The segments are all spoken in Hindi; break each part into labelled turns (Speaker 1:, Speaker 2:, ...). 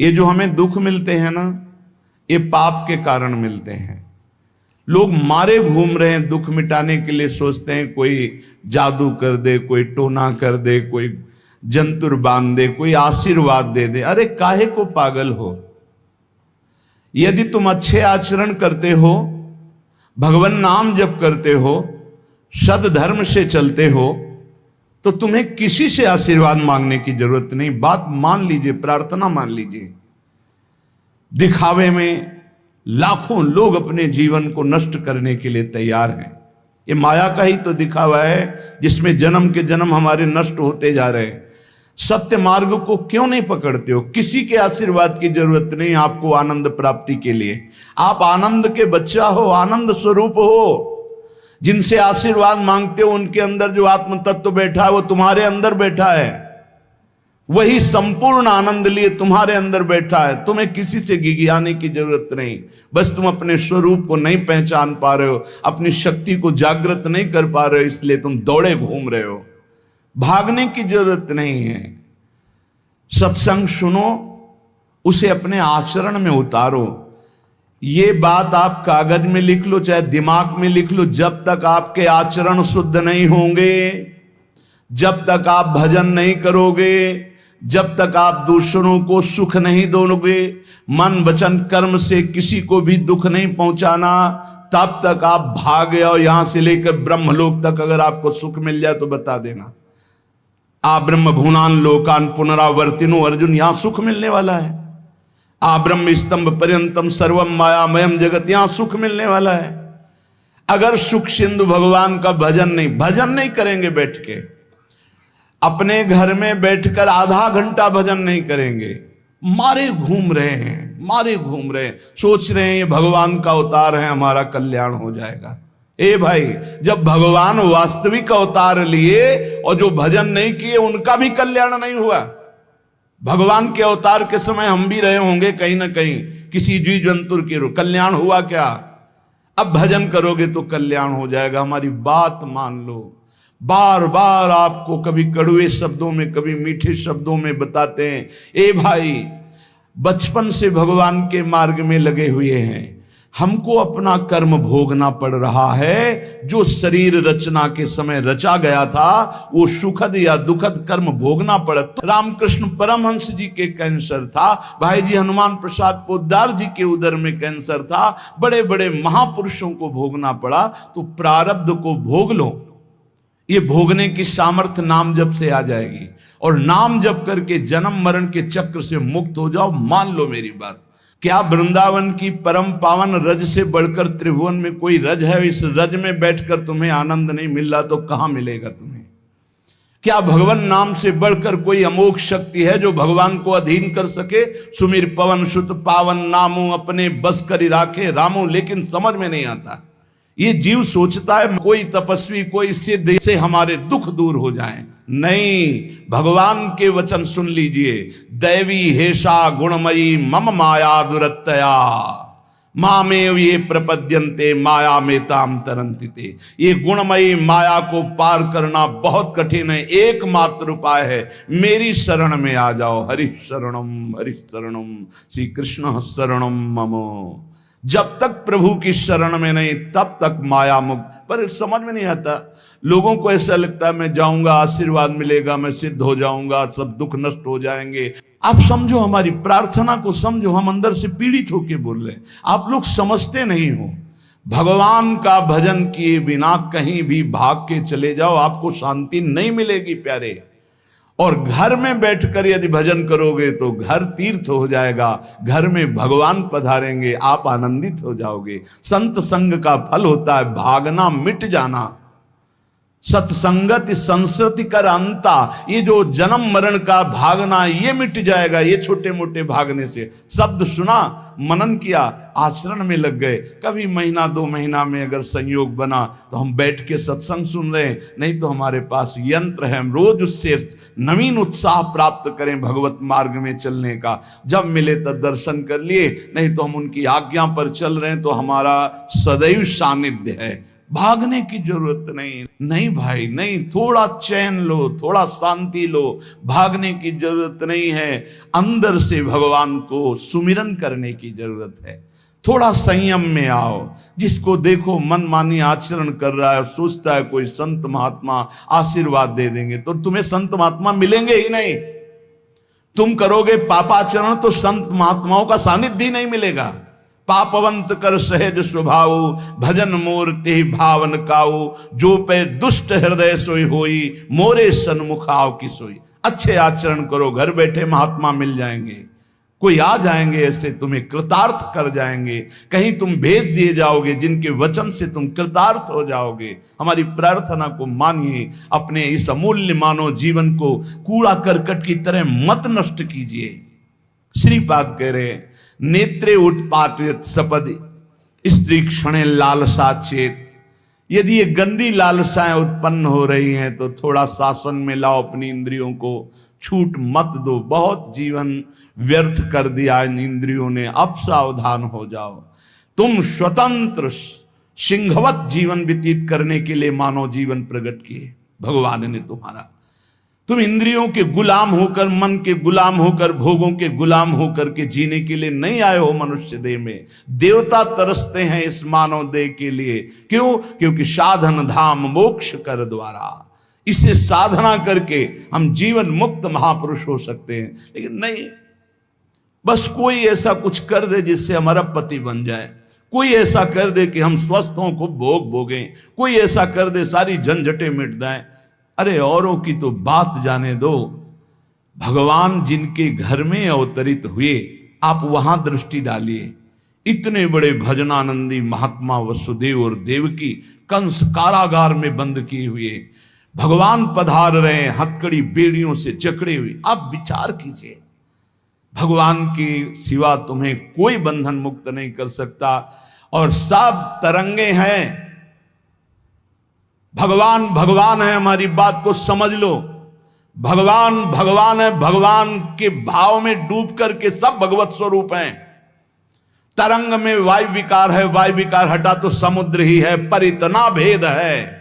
Speaker 1: ये जो हमें दुख मिलते हैं ना, ये पाप के कारण मिलते हैं। लोग मारे घूम रहे हैं, दुख मिटाने के लिए सोचते हैं कोई जादू कर दे, कोई टोना कर दे, कोई जंतुर बांध दे, कोई आशीर्वाद दे दे। अरे काहे को पागल हो? यदि तुम अच्छे आचरण करते हो, भगवान नाम जप करते हो, सद धर्म से चलते हो, तो तुम्हें किसी से आशीर्वाद मांगने की जरूरत नहीं। बात मान लीजिए, प्रार्थना मान लीजिए। दिखावे में लाखों लोग अपने जीवन को नष्ट करने के लिए तैयार हैं। ये माया का ही तो दिखावा है जिसमें जन्म के जन्म हमारे नष्ट होते जा रहे हैं। सत्य मार्ग को क्यों नहीं पकड़ते हो? किसी के आशीर्वाद की जरूरत नहीं आपको आनंद प्राप्ति के लिए। आप आनंद के बच्चा हो, आनंद स्वरूप हो। जिनसे आशीर्वाद मांगते हो उनके अंदर जो आत्म तत्व बैठा है वो तुम्हारे अंदर बैठा है। वही संपूर्ण आनंद लिए तुम्हारे अंदर बैठा है। तुम्हें किसी से गिगियाने की जरूरत नहीं। बस तुम अपने स्वरूप को नहीं पहचान पा रहे हो, अपनी शक्ति को जागृत नहीं कर पा रहे हो, इसलिए तुम दौड़े घूम रहे हो। भागने की जरूरत नहीं है। सत्संग सुनो, उसे अपने आचरण में उतारो। ये बात आप कागज में लिख लो, चाहे दिमाग में लिख लो। जब तक आपके आचरण शुद्ध नहीं होंगे, जब तक आप भजन नहीं करोगे, जब तक आप दूसरों को सुख नहीं दोगे, मन वचन कर्म से किसी को भी दुख नहीं पहुंचाना, तब तक आप भागे। और यहां से लेकर ब्रह्मलोक तक अगर आपको सुख मिल जाए तो बता देना। आ ब्रह्म भुवनान लोकान पुनरावर्तिनो, अर्जुन यहां सुख मिलने वाला है। आ ब्रह्म स्तंभ पर्यंतम सर्वम मायामयम जगत, यहां सुख मिलने वाला है। अगर सुख सिंधु भगवान का भजन नहीं करेंगे, बैठ के अपने घर में बैठकर आधा घंटा भजन नहीं करेंगे, मारे घूम रहे हैं, सोच रहे हैं ये भगवान का अवतार है, हमारा कल्याण हो जाएगा। ए भाई, जब भगवान वास्तविक अवतार लिए और जो भजन नहीं किए उनका भी कल्याण नहीं हुआ। भगवान के अवतार के समय हम भी रहे होंगे कहीं ना कहीं, किसी जीव जंतु के कल्याण हुआ क्या? अब भजन करोगे तो कल्याण हो जाएगा। हमारी बात मान लो। बार बार आपको कभी कड़वे शब्दों में, कभी मीठे शब्दों में बताते हैं, ए भाई बचपन से भगवान के मार्ग में लगे हुए हैं, हमको अपना कर्म भोगना पड़ रहा है। जो शरीर रचना के समय रचा गया था वो सुखद या दुखद कर्म भोगना पड़ा। तो रामकृष्ण परमहंस जी के कैंसर था, भाई जी हनुमान प्रसाद पोद्दार जी के उदर में कैंसर था, बड़े बड़े महापुरुषों को भोगना पड़ा। तो प्रारब्ध को भोग लो। ये भोगने की सामर्थ्य नाम जप से आ जाएगी, और नाम जप करके जन्म मरण के चक्र से मुक्त हो जाओ। मान लो मेरी बात। क्या वृंदावन की परम पावन रज से बढ़कर त्रिभुवन में कोई रज है? इस रज में बैठकर तुम्हें आनंद नहीं मिल रहा तो कहां मिलेगा तुम्हें? क्या भगवान नाम से बढ़कर कोई अमोघ शक्ति है जो भगवान को अधीन कर सके? सुमिर पवन सुत पावन नामो, अपने बस कर राखे रामो। लेकिन समझ में नहीं आता। ये जीव सोचता है कोई तपस्वी, कोई सिद्ध से हमारे दुख दूर हो जाएं। नहीं, भगवान के वचन सुन लीजिए। दैवी हेषा गुणमयी मम माया दुरत्तया, मामेव ये प्रपद्यन्ते माया में ताम तरंतिते। ये गुणमयी माया को पार करना बहुत कठिन है। एकमात्र उपाय है, मेरी शरण में आ जाओ। हरि शरणम श्री कृष्ण शरणम मम। जब तक प्रभु की शरण में नहीं तब तक माया मुक्त। पर समझ में नहीं आता। लोगों को ऐसा लगता है मैं जाऊंगा, आशीर्वाद मिलेगा, मैं सिद्ध हो जाऊंगा, सब दुख नष्ट हो जाएंगे। आप समझो, हमारी प्रार्थना को समझो। हम अंदर से पीड़ित होकर बोल रहे हैं, आप लोग समझते नहीं हो। भगवान का भजन किए बिना कहीं भी भाग के चले जाओ, आपको शांति नहीं मिलेगी प्यारे। और घर में बैठकर यदि भजन करोगे तो घर तीर्थ हो जाएगा, घर में भगवान पधारेंगे, आप आनंदित हो जाओगे। संत संग का फल होता है भागना, मिट जाना। सत्संगति संस्कृति कर अंता, ये जो जन्म मरण का भागना ये मिट जाएगा। ये छोटे मोटे भागने से, शब्द सुना, मनन किया, आचरण में लग गए। कभी महीना 2 महीना में अगर संयोग बना तो हम बैठ के सत्संग सुन रहे हैं, नहीं तो हमारे पास यंत्र है, हम रोज उससे नवीन उत्साह प्राप्त करें भगवत मार्ग में चलने का। जब मिले तब दर्शन कर लिए, नहीं तो हम उनकी आज्ञा पर चल रहे हैं तो हमारा सदैव सानिध्य है। भागने की जरूरत नहीं। नहीं भाई नहीं, थोड़ा चैन लो, थोड़ा शांति लो, भागने की जरूरत नहीं है। अंदर से भगवान को सुमिरन करने की जरूरत है। थोड़ा संयम में आओ। जिसको देखो मनमानी आचरण कर रहा है, सोचता है कोई संत महात्मा आशीर्वाद दे देंगे, तो तुम्हें संत महात्मा मिलेंगे ही नहीं। तुम करोगे पापाचरण तो संत महात्माओं का सानिध्य ही नहीं मिलेगा। पापवंत कर सहज स्वभाव, भजन मूर्ति भावन काऊ, जो पे दुष्ट हृदय सोई होई, मोरे सन्मुख आओ की सोई। अच्छे आचरण करो, घर बैठे महात्मा मिल जाएंगे, कोई आ जाएंगे ऐसे, तुम्हें कृतार्थ कर जाएंगे। कहीं तुम भेज दिए जाओगे जिनके वचन से तुम कृतार्थ हो जाओगे। हमारी प्रार्थना को मानिए, अपने इस अमूल्य मानव जीवन को कूड़ा करकट की तरह मत नष्ट कीजिए। श्रीपाद कह रहे, नेत्रे उत्पाटित सपदि स्त्री क्षणे लालसा चेत। यदि ये गंदी लालसाएं उत्पन्न हो रही हैं तो थोड़ा शासन में लाओ अपनी इंद्रियों को, छूट मत दो। बहुत जीवन व्यर्थ कर दिया इन इंद्रियों ने, अब सावधान हो जाओ। तुम स्वतंत्र सिंहवत जीवन व्यतीत करने के लिए मानव जीवन प्रकट किए भगवान ने तुम्हारा। तुम इंद्रियों के गुलाम होकर, मन के गुलाम होकर, भोगों के गुलाम होकर के जीने के लिए नहीं आए हो मनुष्य देह में। देवता तरसते हैं इस मानव देह के लिए। क्यों? क्योंकि साधन धाम मोक्ष कर द्वारा, इसे साधना करके हम जीवन मुक्त महापुरुष हो सकते हैं। लेकिन नहीं, बस कोई ऐसा कुछ कर दे जिससे हमारा पति बन जाए, कोई ऐसा कर दे कि हम स्वस्थ हों, को भोग भोगें, कोई ऐसा कर दे सारी झंझटें मिट जाएं। अरे औरों की तो बात जाने दो, भगवान जिनके घर में अवतरित हुए आप वहां दृष्टि डालिए। इतने बड़े भजनानंदी महात्मा वसुदेव और देवकी कंस कारागार में बंद किए हुए, भगवान पधार रहे हैं हथकड़ी बेड़ियों से जकड़े हुए। आप विचार कीजिए, भगवान की सिवा तुम्हें कोई बंधन मुक्त नहीं कर सकता। और सब तरंगे हैं, भगवान भगवान है, हमारी बात को समझ लो। भगवान भगवान है, भगवान के भाव में डूब करके सब भगवत स्वरूप हैं। तरंग में वायु विकार है, वायु विकार हटा तो समुद्र ही है। पर इतना भेद है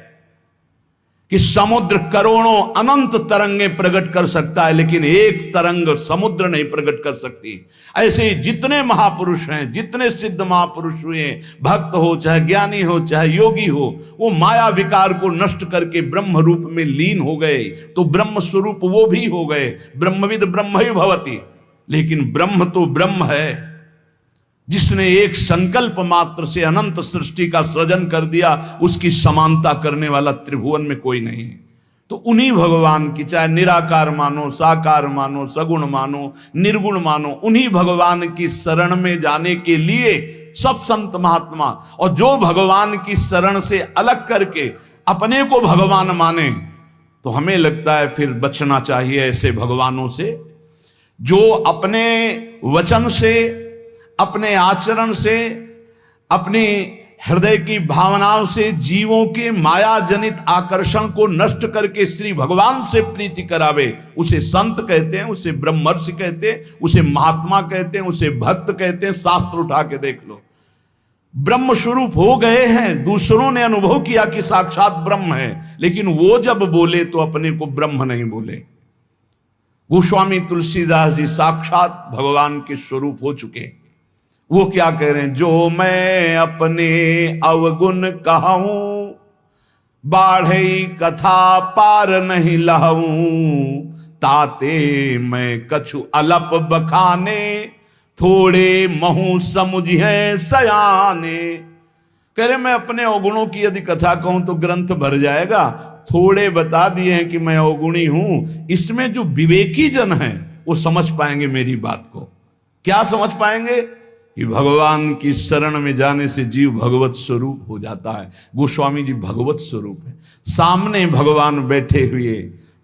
Speaker 1: कि समुद्र करोड़ों अनंत तरंगे प्रकट कर सकता है, लेकिन एक तरंग समुद्र नहीं प्रकट कर सकती। ऐसे ही जितने महापुरुष हैं, जितने सिद्ध महापुरुष हुए, भक्त हो चाहे ज्ञानी हो चाहे योगी हो, वो माया विकार को नष्ट करके ब्रह्म रूप में लीन हो गए, तो ब्रह्म स्वरूप वो भी हो गए। ब्रह्मविद ब्रह्म ही भवति। लेकिन ब्रह्म तो ब्रह्म है, जिसने एक संकल्प मात्र से अनंत सृष्टि का सृजन कर दिया, उसकी समानता करने वाला त्रिभुवन में कोई नहीं। तो उन्हीं भगवान की, चाहे निराकार मानो, साकार मानो, सगुण मानो, निर्गुण मानो, उन्हीं भगवान की शरण में जाने के लिए सब संत महात्मा, और जो भगवान की शरण से अलग करके अपने को भगवान माने, तो हमें लगता है फिर बचना चाहिए ऐसे भगवानों से, जो अपने वचन से, अपने आचरण से, अपनी हृदय की भावनाओं से जीवों के माया जनित आकर्षण को नष्ट करके श्री भगवान से प्रीति करावे। उसे संत कहते हैं, उसे ब्रह्मर्षि कहते हैं, उसे महात्मा कहते हैं, उसे भक्त कहते हैं। शास्त्र उठा के देख लो, ब्रह्म स्वरूप हो गए हैं। दूसरों ने अनुभव किया कि साक्षात ब्रह्म है, लेकिन वो जब बोले तो अपने को ब्रह्म नहीं बोले। गोस्वामी तुलसीदास जी साक्षात भगवान के स्वरूप हो चुके। वो क्या कह रहे हैं? जो मैं अपने अवगुण कहूं, बाढ़े कथा पार नहीं लहूं, ताते मैं कछु अलप बखाने, थोड़े महू समुझे सयाने। कह रहे मैं अपने अवगुणों की यदि कथा कहूं तो ग्रंथ भर जाएगा। थोड़े बता दिए हैं कि मैं अवगुणी हूं, इसमें जो विवेकी जन हैं वो समझ पाएंगे मेरी बात को। क्या समझ पाएंगे? कि भगवान की शरण में जाने से जीव भगवत स्वरूप हो जाता है। गोस्वामी जी भगवत स्वरूप है, सामने भगवान बैठे हुए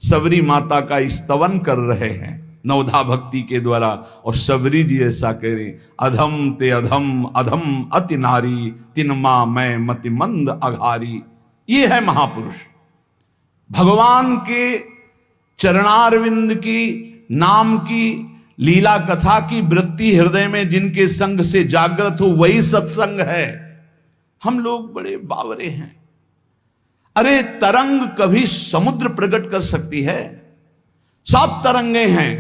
Speaker 1: सबरी माता का स्तवन कर रहे हैं नवधा भक्ति के द्वारा। और सबरी जी ऐसा कह रहे, अधम ते अधम, अधम अति नारी, तिन मां मैं मति मंद अघारी। ये है महापुरुष, भगवान के चरणारविंद की नाम की लीला कथा की वृत्ति हृदय में जिनके संग से जागृत हो, वही सत्संग है। हम लोग बड़े बावरे हैं, अरे तरंग कभी समुद्र प्रकट कर सकती है? 7 तरंगे हैं,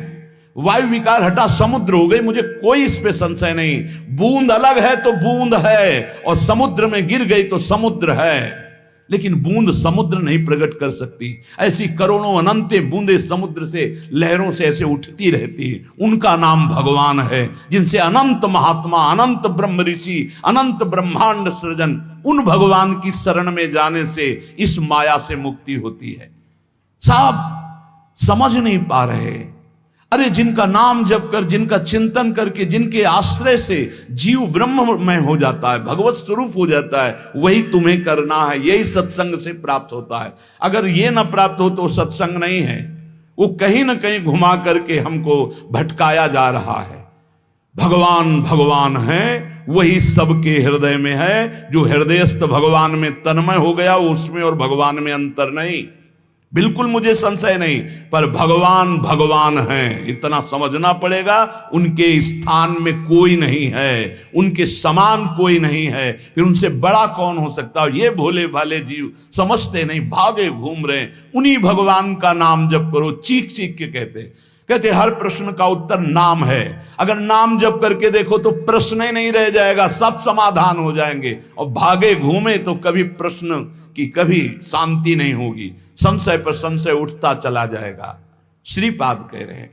Speaker 1: वायु विकार हटा समुद्र हो गई, मुझे कोई इस पे संशय नहीं। बूंद अलग है तो बूंद है, और समुद्र में गिर गई तो समुद्र है, लेकिन बूंद समुद्र नहीं प्रकट कर सकती। ऐसी करोड़ों अनंत बूंदे समुद्र से, लहरों से ऐसे उठती रहती है। उनका नाम भगवान है, जिनसे अनंत महात्मा, अनंत ब्रह्म ऋषि, अनंत ब्रह्मांड सृजन, उन भगवान की शरण में जाने से इस माया से मुक्ति होती है। साहब समझ नहीं पा रहे। अरे जिनका नाम जप कर, जिनका चिंतन करके, जिनके आश्रय से जीव ब्रह्ममय हो जाता है, भगवत स्वरूप हो जाता है, वही तुम्हें करना है। यही सत्संग से प्राप्त होता है। अगर ये ना प्राप्त हो तो सत्संग नहीं है, वो कहीं ना कहीं घुमा करके हमको भटकाया जा रहा है। भगवान भगवान है, वही सबके हृदय में है। जो हृदयस्थ भगवान में तन्मय हो गया, उसमें और भगवान में अंतर नहीं, बिल्कुल मुझे संशय नहीं। पर भगवान भगवान हैं, इतना समझना पड़ेगा। उनके स्थान में कोई नहीं है, उनके समान कोई नहीं है, फिर उनसे बड़ा कौन हो सकता है? ये भोले भाले जीव समझते नहीं, भागे घूम रहे। उन्हीं भगवान का नाम जप करो, चीख चीख के कहते हर प्रश्न का उत्तर नाम है। अगर नाम जप करके देखो तो प्रश्न ही नहीं रह जाएगा, सब समाधान हो जाएंगे। और भागे घूमे तो कभी प्रश्न की कभी शांति नहीं होगी, संशय पर संशय उठता चला जाएगा। श्रीपाद कह रहे हैं,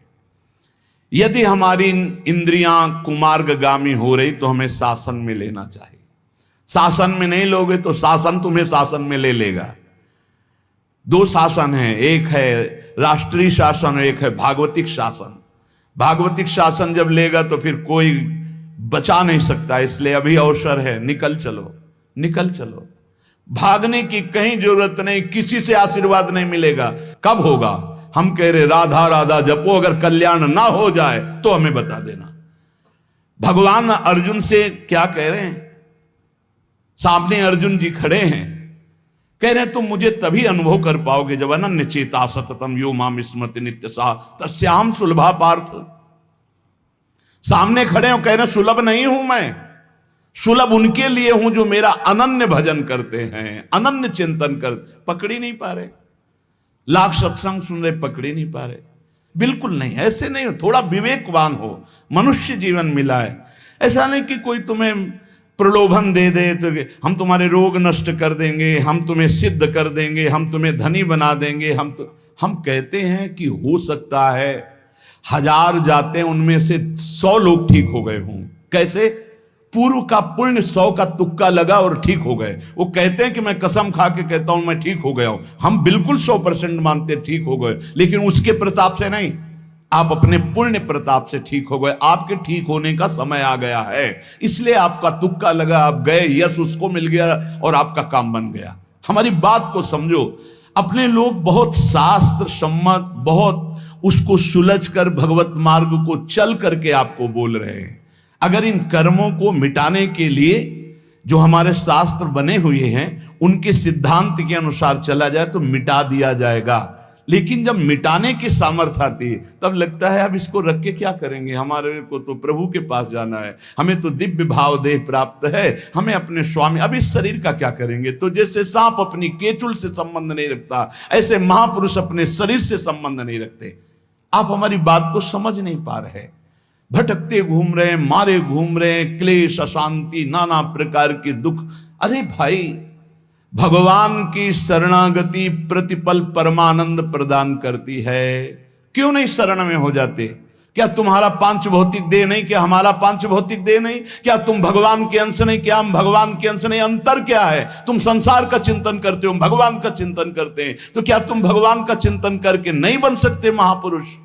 Speaker 1: यदि हमारी इंद्रियां कुमार्गगामी हो रही तो हमें शासन में लेना चाहिए। शासन में नहीं लोगे तो शासन तुम्हें शासन में ले लेगा। 2 शासन है, एक है राष्ट्रीय शासन, एक है भागवतिक शासन। भागवतिक शासन जब लेगा तो फिर कोई बचा नहीं सकता, इसलिए अभी अवसर है, निकल चलो, निकल चलो। भागने की कहीं जरूरत नहीं, किसी से आशीर्वाद नहीं मिलेगा। कब होगा? हम कह रहे राधा राधा जपो, अगर कल्याण ना हो जाए तो हमें बता देना। भगवान अर्जुन से क्या कह रहे हैं? सामने अर्जुन जी खड़े हैं, कह रहे हैं तुम मुझे तभी अनुभव कर पाओगे जब अनन्य चेता सततम यो माम स्मृति नित्य सा तस्याम सुलभा पार्थ। सामने खड़े हो, कह रहे सुलभ नहीं हूं मैं, सुलभ उनके लिए हूं जो मेरा अनन्य भजन करते हैं, अनन्य चिंतन कर। पकड़ी नहीं पा रहे, लाख सत्संग सुन रहे, पकड़ी नहीं पा रहे। बिल्कुल नहीं, ऐसे नहीं हो। थोड़ा विवेकवान हो, मनुष्य जीवन मिला है। ऐसा नहीं कि कोई तुम्हें प्रलोभन दे दे तो हम तुम्हारे रोग नष्ट कर देंगे, हम तुम्हें सिद्ध कर देंगे, हम तुम्हें धनी बना देंगे। हम कहते हैं कि हो सकता है 1000 जाते हैं, उनमें से 100 लोग ठीक हो गए हों। कैसे? पूर्व का पुण्य 100 का तुक्का लगा और ठीक हो गए। वो कहते हैं कि मैं कसम खा के कहता हूं मैं ठीक हो गया हूं। हम बिल्कुल 100% मानते ठीक हो गए, लेकिन उसके प्रताप से नहीं, आप अपने पुण्य प्रताप से ठीक हो गए। आपके ठीक होने का समय आ गया है, इसलिए आपका तुक्का लगा, आप गए, यश उसको मिल गया और आपका काम बन गया। हमारी बात को समझो। अपने लोग बहुत शास्त्र सम्मत, बहुत उसको सुलझ कर भगवत मार्ग को चल करके आपको बोल रहे हैं। अगर इन कर्मों को मिटाने के लिए जो हमारे शास्त्र बने हुए हैं उनके सिद्धांत के अनुसार चला जाए तो मिटा दिया जाएगा। लेकिन जब मिटाने की सामर्थ्य आती है तब लगता है अब इसको रख के क्या करेंगे, हमारे को तो प्रभु के पास जाना है, हमें तो दिव्य भाव देह प्राप्त है, हमें अपने स्वामी, अब इस शरीर का क्या करेंगे। तो जैसे सांप अपनी केचुल से संबंध नहीं रखता, ऐसे महापुरुष अपने शरीर से संबंध नहीं रखते। आप हमारी बात को समझ नहीं पा रहे, भटकते घूम रहे हैं, मारे घूम रहे हैं, क्लेश, अशांति, नाना प्रकार के दुख। अरे भाई, भगवान की शरणागति प्रतिपल परमानंद प्रदान करती है। क्यों नहीं शरण में हो जाते? क्या तुम्हारा पांच भौतिक देह नहीं? क्या हमारा पांच भौतिक देह नहीं? क्या तुम भगवान के अंश नहीं? क्या हम भगवान के अंश नहीं? अंतर क्या है? तुम संसार का चिंतन करते हो, भगवान का चिंतन करते हैं, तो क्या तुम भगवान का चिंतन करके नहीं बन सकते महापुरुष?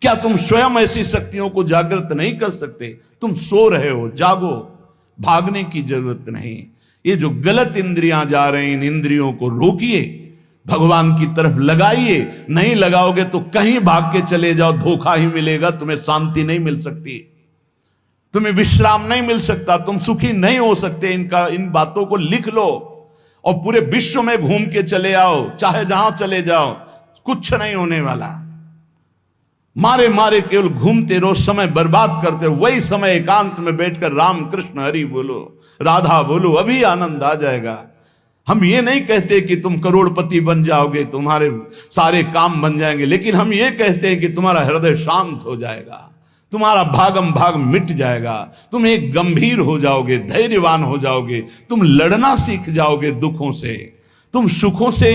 Speaker 1: क्या तुम स्वयं ऐसी शक्तियों को जागृत नहीं कर सकते? तुम सो रहे हो, जागो, भागने की जरूरत नहीं। ये जो गलत इंद्रियां जा रही, इन इंद्रियों को रोकिए, भगवान की तरफ लगाइए। नहीं लगाओगे तो कहीं भाग के चले जाओ, धोखा ही मिलेगा, तुम्हें शांति नहीं मिल सकती, तुम्हें विश्राम नहीं मिल सकता, तुम सुखी नहीं हो सकते। इन बातों को लिख लो और पूरे विश्व में घूम के चले आओ, चाहे जहां चले जाओ, कुछ नहीं होने वाला। मारे मारे केवल घूमते रहो, समय बर्बाद करते रहो। वही समय एकांत में बैठकर राम कृष्ण हरि बोलो, राधा बोलो, अभी आनंद आ जाएगा। हम ये नहीं कहते कि तुम करोड़पति बन जाओगे, तुम्हारे सारे काम बन जाएंगे, लेकिन हम ये कहते हैं कि तुम्हारा हृदय शांत हो जाएगा, तुम्हारा भागम भाग मिट जाएगा, तुम एक गंभीर हो जाओगे, धैर्यवान हो जाओगे, तुम लड़ना सीख जाओगे दुखों से, तुम सुखों से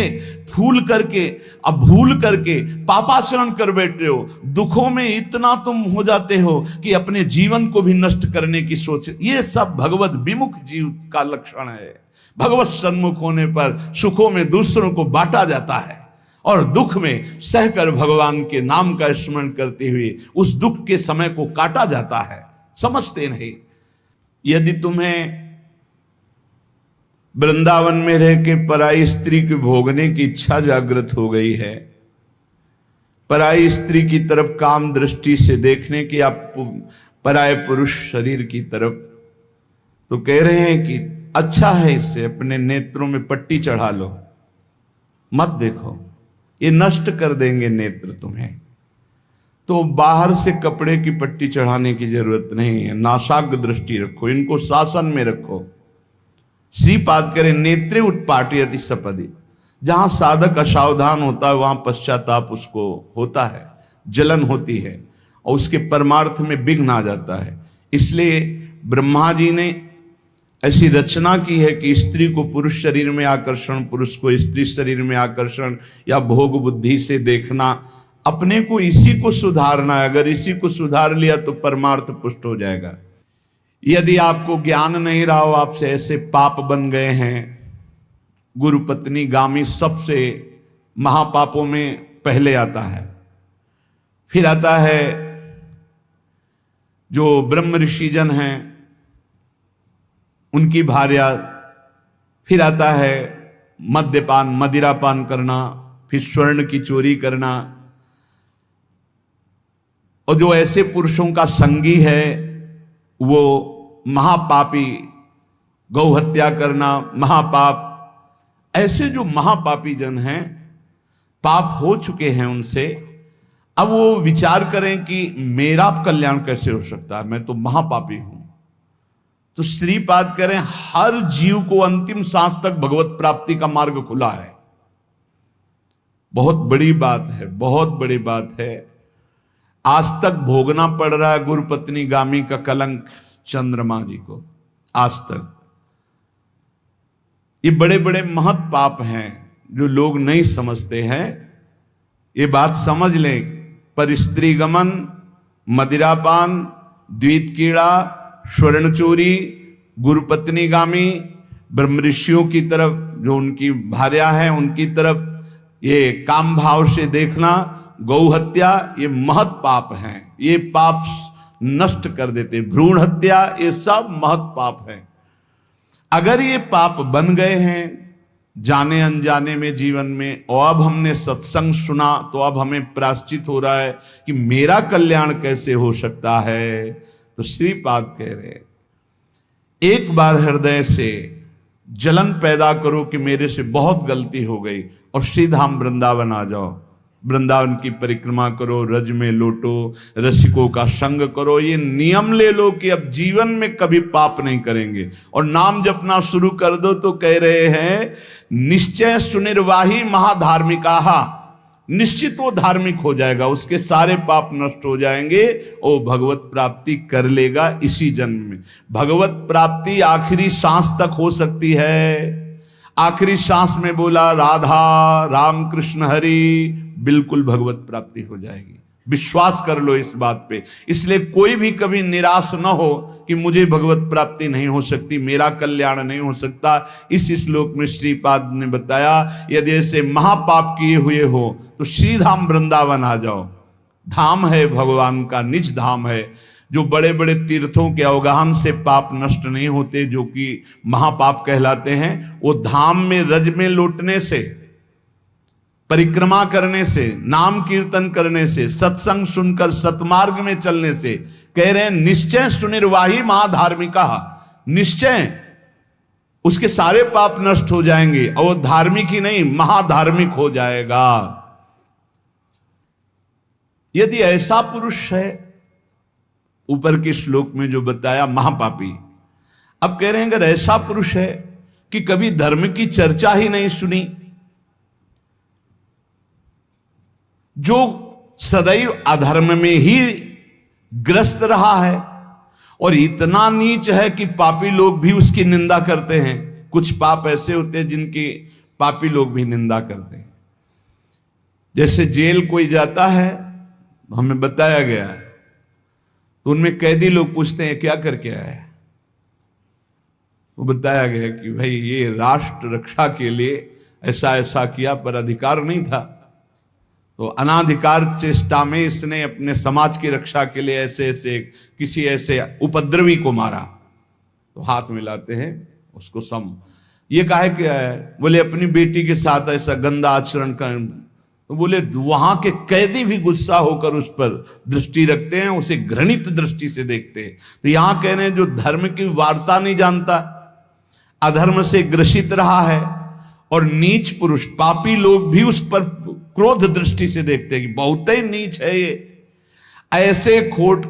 Speaker 1: भूल करके पापाचरण कर बैठे हो, दुखों में इतना तुम हो जाते हो कि अपने जीवन को भी नष्ट करने की सोच। ये सब भगवत विमुख जीव का लक्षण है। भगवत सन्मुख होने पर सुखों में दूसरों को बांटा जाता है और दुख में सहकर भगवान के नाम का स्मरण करते हुए उस दुख के समय को काटा जाता है। समझते नहीं। यदि तुम्हें वृंदावन में रह के पराई स्त्री के भोगने की इच्छा जागृत हो गई है, पराई स्त्री की तरफ काम दृष्टि से देखने की, आप पराये पुरुष शरीर की तरफ, तो कह रहे हैं कि अच्छा है, इससे अपने नेत्रों में पट्टी चढ़ा लो, मत देखो, ये नष्ट कर देंगे नेत्र तुम्हें। तो बाहर से कपड़े की पट्टी चढ़ाने की जरूरत नहीं है, नासाग्र दृष्टि रखो, इनको शासन में रखो। श्रीपाद करें नेत्रे उत्पाटयति सपदि, जहां साधक असावधान होता है वहां पश्चाताप उसको होता है, जलन होती है और उसके परमार्थ में विघ्न आ जाता है। इसलिए ब्रह्मा जी ने ऐसी रचना की है कि स्त्री को पुरुष शरीर में आकर्षण, पुरुष को स्त्री शरीर में आकर्षण या भोग बुद्धि से देखना, अपने को इसी को सुधारना है। अगर इसी को सुधार लिया तो परमार्थ पुष्ट हो जाएगा। यदि आपको ज्ञान नहीं रहा हो, आपसे ऐसे पाप बन गए हैं, गुरु पत्नी गामी सबसे महापापों में पहले आता है, फिर आता है जो ब्रह्म ऋषिजन हैं उनकी भार्या, फिर आता है मद्यपान, मदिरापान करना, फिर स्वर्ण की चोरी करना, और जो ऐसे पुरुषों का संगी है वो महापापी, गौ हत्या करना महापाप। ऐसे जो महापापी जन हैं, पाप हो चुके हैं उनसे, अब वो विचार करें कि मेरा कल्याण कैसे हो सकता है, मैं तो महापापी हूं। तो श्रीपाद करें हर जीव को अंतिम सांस तक भगवत प्राप्ति का मार्ग खुला है। बहुत बड़ी बात है, बहुत बड़ी बात है। आज तक भोगना पड़ रहा है गुरु पत्नी गामी का कलंक चंद्रमा जी को, आज तक। ये बड़े बड़े महत पाप हैं जो लोग नहीं समझते हैं। ये बात समझ लें, पर स्त्री गमन, मदिरापान, द्वित कीड़ा, स्वर्ण चोरी, गुरुपत्नी गामी, ब्रह्म ऋषियों की तरफ जो उनकी भार्या है उनकी तरफ ये काम भाव से देखना, गौ हत्या, ये महत पाप हैं। ये पाप नष्ट कर देते। भ्रूण हत्या, ये सब महत पाप है। अगर ये पाप बन गए हैं जाने अनजाने में जीवन में, और अब हमने सत्संग सुना तो अब हमें प्रायश्चित हो रहा है कि मेरा कल्याण कैसे हो सकता है। तो श्रीपाद कह रहे, एक बार हृदय से जलन पैदा करो कि मेरे से बहुत गलती हो गई और श्रीधाम वृंदावन आ जाओ। वृंदावन की परिक्रमा करो, रज में लोटो, रसिकों का संग करो। ये नियम ले लो कि अब जीवन में कभी पाप नहीं करेंगे, और नाम जपना शुरू कर दो। तो कह रहे हैं निश्चय सुनिर्वाही महाधार्मिका, निश्चित वो धार्मिक हो जाएगा, उसके सारे पाप नष्ट हो जाएंगे और भगवत प्राप्ति कर लेगा इसी जन्म में। भगवत प्राप्ति आखिरी सांस तक हो सकती है। आखिरी सांस में बोला राधा राम कृष्ण हरि, बिल्कुल भगवत प्राप्ति हो जाएगी। विश्वास कर लो इस बात पे। इसलिए कोई भी कभी निराश न हो कि मुझे भगवत प्राप्ति नहीं हो सकती, मेरा कल्याण नहीं हो सकता। इस श्लोक में श्रीपाद ने बताया यदि ऐसे महापाप किए हुए हो तो श्रीधाम वृंदावन आ जाओ। धाम है भगवान का, निज धाम है। जो बड़े बड़े तीर्थों के अवगाहन से पाप नष्ट नहीं होते, जो कि महापाप कहलाते हैं, वो धाम में रज में लौटने से, परिक्रमा करने से, नाम कीर्तन करने से, सत्संग सुनकर सतमार्ग में चलने से। कह रहे हैं निश्चय सुनिर्वाही महाधार्मिका, निश्चय उसके सारे पाप नष्ट हो जाएंगे और वो धार्मिक ही नहीं महाधार्मिक हो जाएगा। यदि ऐसा पुरुष है, ऊपर के श्लोक में जो बताया महापापी, अब कह रहे हैं अगर ऐसा पुरुष है कि कभी धर्म की चर्चा ही नहीं सुनी। जो सदैव अधर्म में ही ग्रस्त रहा है और इतना नीच है कि पापी लोग भी उसकी निंदा करते हैं। कुछ पाप ऐसे होते हैं जिनकी पापी लोग भी निंदा करते हैं। जैसे जेल कोई जाता है, हमें बताया गया है, तो उनमें कैदी लोग पूछते हैं क्या करके आया है, वो बताया गया कि भाई ये राष्ट्र रक्षा के लिए ऐसा ऐसा किया, पर अधिकार नहीं था, तो अनाधिकार चेष्टा में इसने अपने समाज की रक्षा के लिए ऐसे ऐसे किसी ऐसे उपद्रवी को मारा। तो हाथ मिलाते हैं उसको सम, ये काहे क्या है, बोले अपनी बेटी के साथ ऐसा गंदा आचरण कर। तो बोले वहां के कैदी भी गुस्सा होकर उस पर दृष्टि रखते हैं, उसे घृणित दृष्टि से देखते हैं। तो यहां कह रहे हैं जो धर्म की वार्ता नहीं जानता, अधर्म से ग्रसित रहा है, और नीच पुरुष पापी लोग भी उस पर क्रोध दृष्टि से देखते हैं कि बहुत ही नीच है ये। ऐसे खोट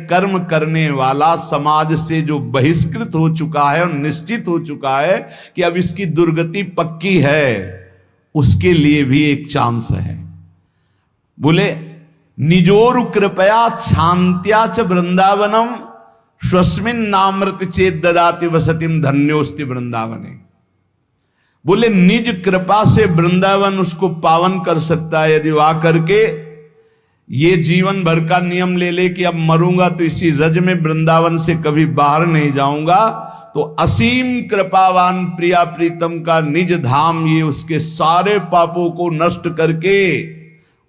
Speaker 1: कर्म करने वाला समाज से जो बहिष्कृत हो चुका है और निश्चित हो चुका है कि अब इसकी दुर्गति पक्की है, उसके लिए भी एक चांस है। बोले निजोरु कृपया शांत्या च वृंदावनम स्वस्मिन नामृत चेत ददाति वसतिम धन्योस्ति वृंदावने। बोले निज कृपा से वृंदावन उसको पावन कर सकता है यदि वह करके ये जीवन भर का नियम ले ले कि अब मरूंगा तो इसी रज में वृंदावन से कभी बाहर नहीं जाऊंगा, तो असीम कृपावान प्रिया प्रीतम का निज धाम ये उसके सारे पापों को नष्ट करके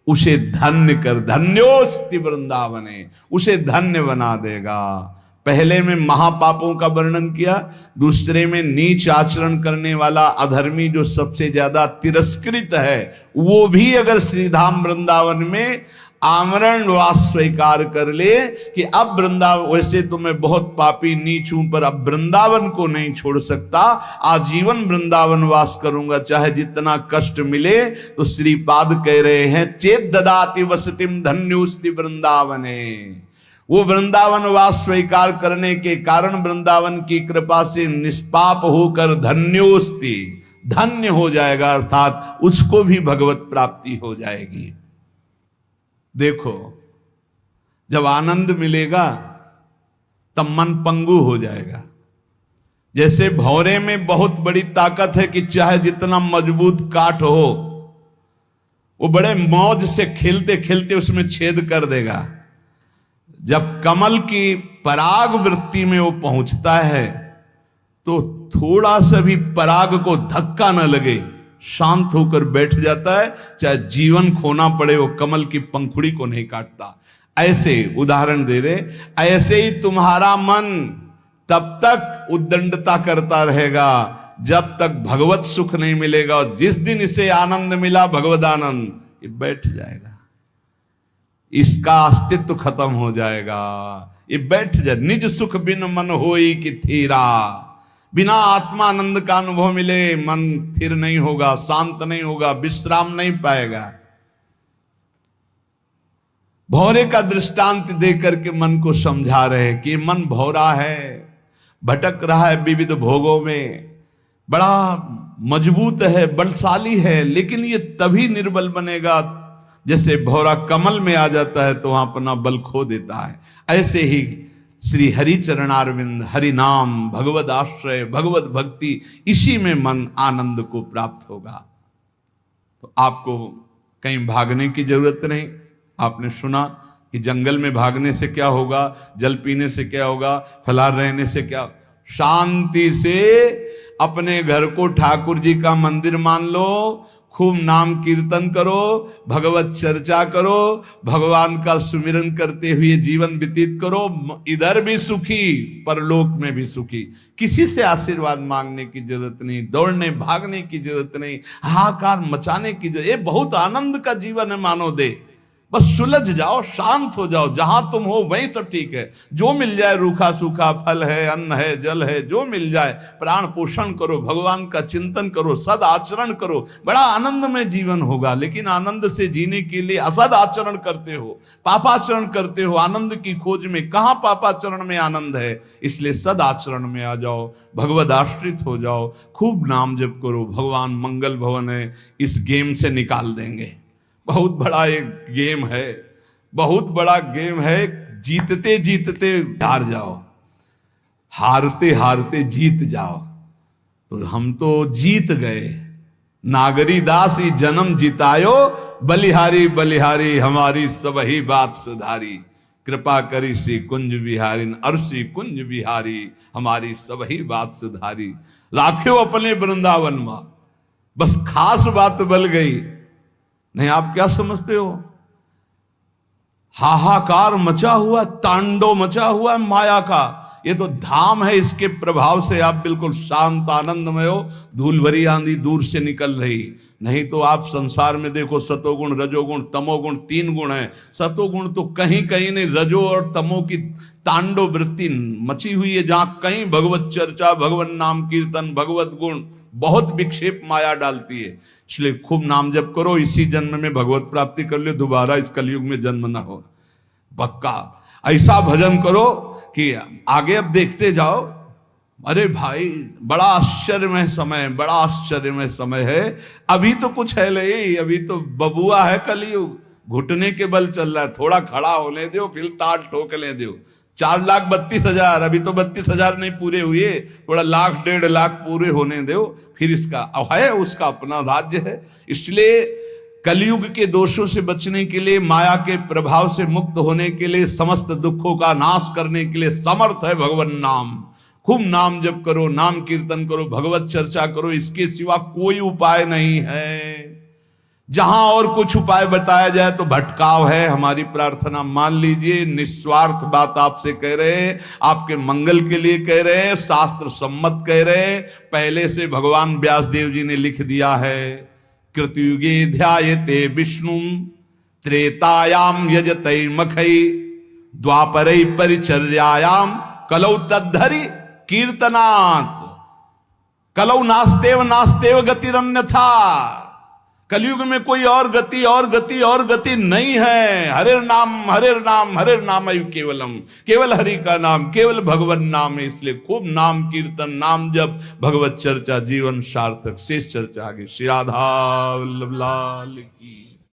Speaker 1: उसे धन्य कर, धन्योस्ति वृंदावने, उसे धन्य बना देगा। पहले में महापापों का वर्णन किया, दूसरे में नीच आचरण करने वाला अधर्मी जो सबसे ज्यादा तिरस्कृत है, वो भी अगर श्रीधाम वृंदावन में आमरण वास स्वीकार कर ले कि अब वृंदावन, वैसे तो मैं बहुत पापी नीच हूं पर अब वृंदावन को नहीं छोड़ सकता, आजीवन वृंदावन वास करूंगा चाहे जितना कष्ट मिले, तो श्रीपाद कह रहे हैं चेत ददाति वसतिम धन्योस्ति वृंदावने। वो वृंदावन वास स्वीकार करने के कारण वृंदावन की कृपा से निष्पाप होकर धन्योस्ति, धन्य हो जाएगा, अर्थात उसको भी भगवत प्राप्ति हो जाएगी। देखो जब आनंद मिलेगा तब मन पंगु हो जाएगा। जैसे भौरे में बहुत बड़ी ताकत है कि चाहे जितना मजबूत काठ हो वो बड़े मौज से खेलते खेलते उसमें छेद कर देगा। जब कमल की पराग वृत्ति में वो पहुंचता है तो थोड़ा सा भी पराग को धक्का न लगे, शांत होकर बैठ जाता है, चाहे जीवन खोना पड़े वो कमल की पंखुड़ी को नहीं काटता। ऐसे उदाहरण दे रहे, ऐसे ही तुम्हारा मन तब तक उद्दंडता करता रहेगा जब तक भगवत सुख नहीं मिलेगा, और जिस दिन इसे आनंद मिला भगवद आनंद, ये बैठ जाएगा, इसका अस्तित्व खत्म हो जाएगा, ये बैठ जाए। निज सुख बिन मन होई कि थीरा, बिना आत्मानंद का अनुभव मिले मन स्थिर नहीं होगा, शांत नहीं होगा, विश्राम नहीं पाएगा। भौरे का दृष्टांत देकर के मन को समझा रहे कि मन भौरा है, भटक रहा है विविध भोगों में, बड़ा मजबूत है, बलशाली है, लेकिन ये तभी निर्बल बनेगा जैसे भौरा कमल में आ जाता है तो वहां अपना बल खो देता है। ऐसे ही श्री हरि चरणारविंद, हरि नाम, भगवद आश्रय, भगवत भक्ति, इसी में मन आनंद को प्राप्त होगा। तो आपको कहीं भागने की जरूरत नहीं। आपने सुना कि जंगल में भागने से क्या होगा, जल पीने से क्या होगा, फलाहार रहने से क्या, शांति से अपने घर को ठाकुर जी का मंदिर मान लो, खूब नाम कीर्तन करो, भगवत चर्चा करो, भगवान का सुमिरन करते हुए जीवन व्यतीत करो, इधर भी सुखी परलोक में भी सुखी। किसी से आशीर्वाद मांगने की जरूरत नहीं, दौड़ने भागने की जरूरत नहीं, हाहाकार मचाने की जरूरत। ये बहुत आनंद का जीवन है मानो दे, बस सुलझ जाओ, शांत हो जाओ, जहां तुम हो वहीं सब ठीक है। जो मिल जाए, रूखा सूखा फल है, अन्न है, जल है, जो मिल जाए, प्राण पोषण करो, भगवान का चिंतन करो, सद आचरण करो, बड़ा आनंद में जीवन होगा। लेकिन आनंद से जीने के लिए असद आचरण करते हो, पापाचरण करते हो, आनंद की खोज में। कहां पापाचरण में आनंद है? इसलिए सद आचरण में आ जाओ, भगवद आश्रित हो जाओ, खूब नाम जप करो। भगवान मंगल भवन है, इस गेम से निकाल देंगे। बहुत बड़ा एक गेम है, बहुत बड़ा गेम है। जीतते जीतते हार जाओ, हारते हारते जीत जाओ। तो हम तो जीत गए। नागरी दास ही जन्म जितायो, बलिहारी बलिहारी हमारी सबही बात सुधारी। कृपा करी श्री कुंज बिहारी, अरसी कुंज बिहारी हमारी सबही बात सुधारी। राख्यो अपने वृंदावन मां, बस खास बात बल गई। नहीं, आप क्या समझते हो? हाहाकार मचा हुआ, तांडव मचा हुआ माया का। ये तो धाम है, इसके प्रभाव से आप बिल्कुल शांत आनंदमय हो। धूल भरी आंधी दूर से निकल रही। नहीं तो आप संसार में देखो, सतोगुण रजोगुण तमोगुण 3 गुण है। सतोगुण तो कहीं कहीं नहीं, रजो और तमो की तांडव वृत्ति मची हुई है। जहां कहीं भगवत चर्चा, भगवत नाम कीर्तन, भगवत गुण, बहुत विक्षेप माया डालती है। इसलिए खूब नाम जप करो, इसी जन्म में भगवत प्राप्ति कर लो, दोबारा इस कलयुग में जन्म ना हो। पक्का ऐसा भजन करो कि आगे अब देखते जाओ। अरे भाई, बड़ा आश्चर्यमय समय, बड़ा आश्चर्यमय समय है। अभी तो कुछ है नहीं, अभी तो बबुआ है कलयुग, घुटने के बल चल रहा है। थोड़ा खड़ा होने दो, फिर ताल ठोकने दो। 4,32,000, अभी तो 32,000 नहीं पूरे हुए, थोड़ा 1,00,000 1,50,000 लाख पूरे होने दो, फिर इसका है, उसका अपना राज्य है। इसलिए कलयुग के दोषों से बचने के लिए, माया के प्रभाव से मुक्त होने के लिए, समस्त दुखों का नाश करने के लिए समर्थ है भगवान नाम। खूब नाम जप करो, नाम कीर्तन करो, भगवत चर्चा करो, इसके सिवा कोई उपाय नहीं है। जहां और कुछ उपाय बताया जाए तो भटकाव है। हमारी प्रार्थना मान लीजिए, निस्वार्थ बात आपसे कह रहे हैं, आपके मंगल के लिए कह रहे हैं, शास्त्र सम्मत कह रहे हैं। पहले से भगवान व्यासदेव जी ने लिख दिया है, कृतयुगे ध्यायते विष्णु, त्रेतायाम यजते मखई, द्वापरै परिचर्यायाम, कलौ तद्धरि कीर्तनात्। कलौ नास्तेव नास्तेव गतिरन्यथा। कलयुग में कोई और गति और गति और गति नहीं है। हरे नाम हरे नाम हरे नाम केवलम, केवल हरि का नाम, केवल भगवत नाम है। इसलिए खूब नाम कीर्तन, नाम जप, भगवत चर्चा, जीवन सार्थक। शेष चर्चा आगे। श्री राधा वल्लभ लाल की।